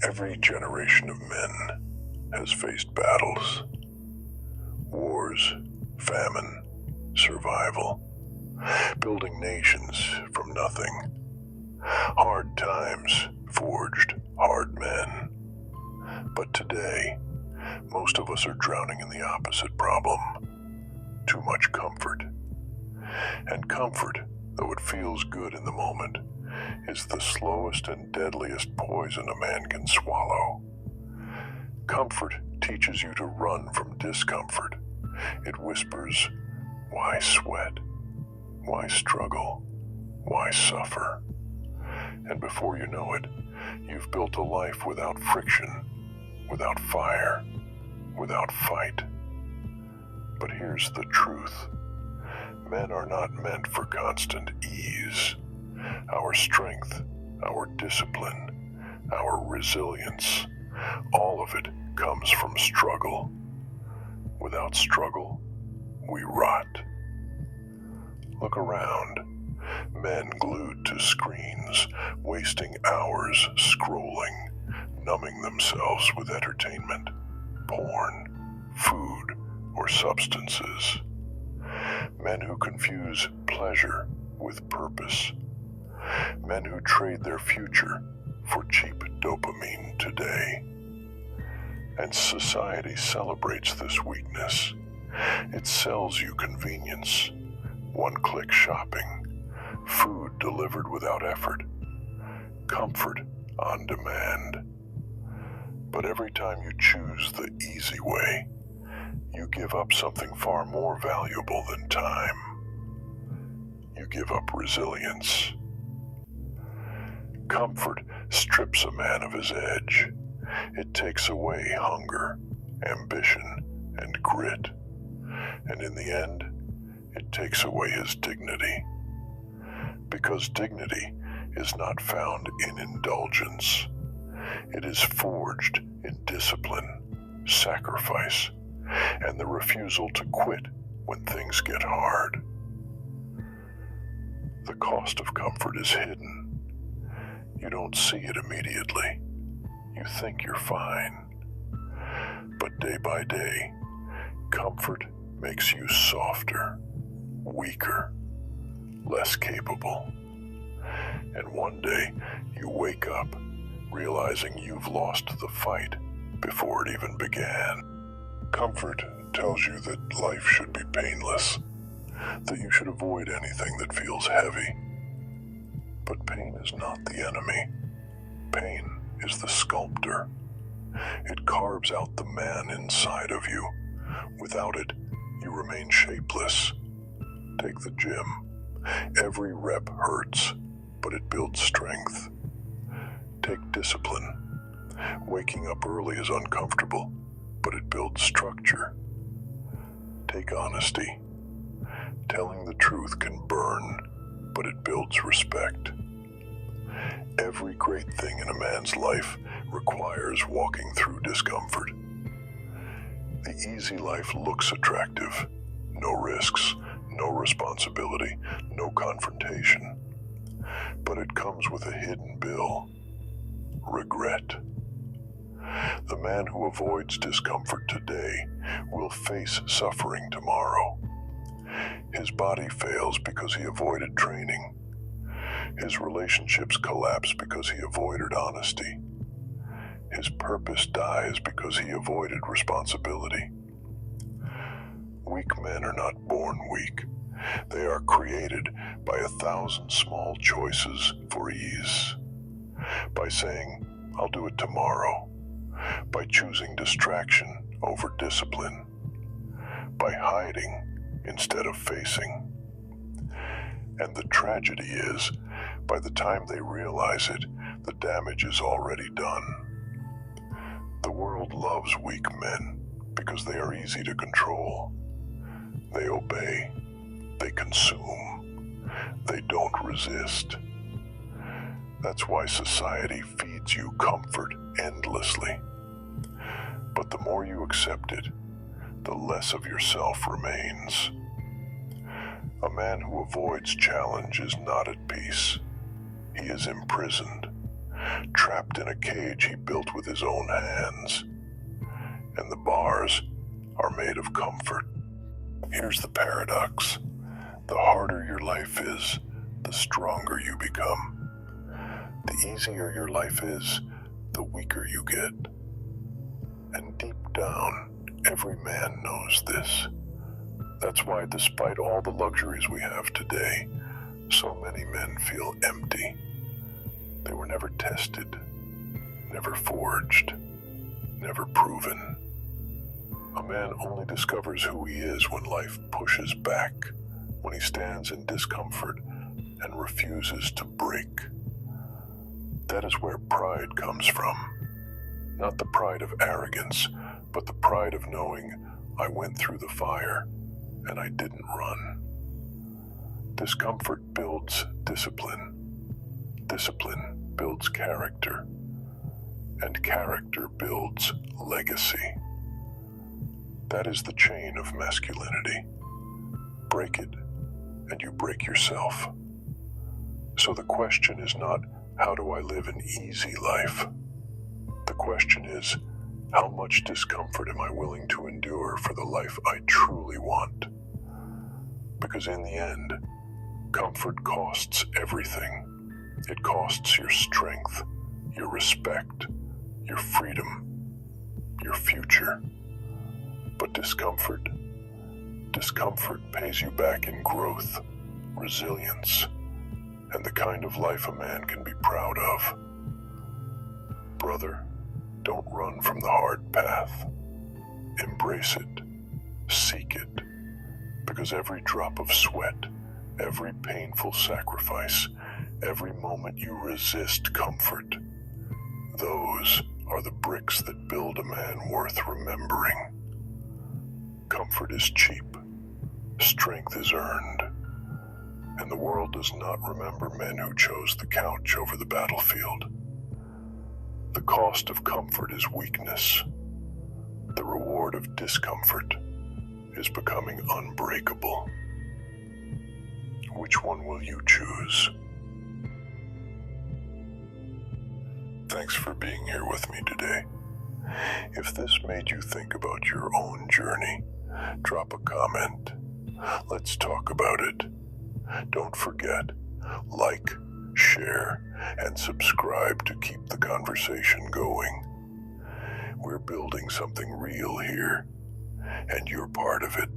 Every generation of men has faced battles, wars, famine, survival, building nations from nothing. Hard times forged hard men. But today, most of us are drowning in the opposite problem: too much comfort. And comfort, though it feels good in the moment, is the slowest and deadliest poison a man can swallow. Comfort teaches you to run from discomfort. It whispers, why sweat? Why struggle? Why suffer? And before you know it, you've built a life without friction, without fire, without fight. But here's the truth. Men are not meant for constant ease. Our strength, our discipline, our resilience, all of it comes from struggle. Without struggle, we rot. Look around. Men glued to screens, wasting hours scrolling, numbing themselves with entertainment, porn, food, or substances. Men who confuse pleasure with purpose. Men who trade their future for cheap dopamine today. And society celebrates this weakness. It sells you convenience, one-click shopping, food delivered without effort, comfort on demand. But every time you choose the easy way, you give up something far more valuable than time. You give up resilience. Comfort strips a man of his edge. It takes away hunger, ambition, and grit. And in the end, it takes away his dignity. Because dignity is not found in indulgence. It is forged in discipline, sacrifice, and the refusal to quit when things get hard. The cost of comfort is hidden. You don't see it immediately. You think you're fine. But day by day, comfort makes you softer, weaker, less capable. And one day, you wake up realizing you've lost the fight before it even began. Comfort tells you that life should be painless, that you should avoid anything that feels heavy. But pain is not the enemy. Pain is the sculptor. It carves out the man inside of you. Without it, you remain shapeless. Take the gym. Every rep hurts, but it builds strength. Take discipline. Waking up early is uncomfortable, but it builds structure. Take honesty. Telling the truth can burn, but it builds respect. Every great thing in a man's life requires walking through discomfort. The easy life looks attractive. No risks, no responsibility, no confrontation. But it comes with a hidden bill: regret. The man who avoids discomfort today will face suffering tomorrow. His body fails because he avoided training. His relationships collapse because he avoided honesty. His purpose dies because he avoided responsibility. Weak men are not born weak. They are created by 1,000 small choices for ease. By saying, I'll do it tomorrow. By choosing distraction over discipline. By hiding instead of facing. And the tragedy is, by the time they realize it, the damage is already done. The world loves weak men because they are easy to control. They obey. They consume. They don't resist. That's why society feeds you comfort endlessly. But the more you accept it, the less of yourself remains. A man who avoids challenge is not at peace. He is imprisoned. trapped in a cage he built with his own hands, and the bars are made of comfort. Here's the paradox. The harder your life is, the stronger you become. The easier your life is, the weaker you get. And deep down, every man knows this. That's why, despite all the luxuries we have today, so many men feel empty. They were never tested, never forged, never proven. A man only discovers who he is when life pushes back, when he stands in discomfort and refuses to break. That is where pride comes from. Not the pride of arrogance, but the pride of knowing I went through the fire and I didn't run. Discomfort builds discipline. Discipline builds character. And character builds legacy. That is the chain of masculinity. Break it, and you break yourself. So the question is not, how do I live an easy life? The question is, how much discomfort am I willing to endure for the life I truly want? Because in the end, comfort costs everything. It costs your strength, your respect, your freedom, your future. But discomfort pays you back in growth, resilience, and the kind of life a man can be proud of. Brother, don't run from the hard path. Embrace it, seek it, because every drop of sweat, every painful sacrifice, every moment you resist comfort, those are the bricks that build a man worth remembering. Comfort is cheap, strength is earned, and the world does not remember men who chose the couch over the battlefield. The cost of comfort is weakness. The reward of discomfort is becoming unbreakable. Which one will you choose? Thanks for being here with me today. If this made you think about your own journey, drop a comment. Let's talk about it. Don't forget, like, share, and subscribe to keep the conversation going. We're building something real here, and you're part of it.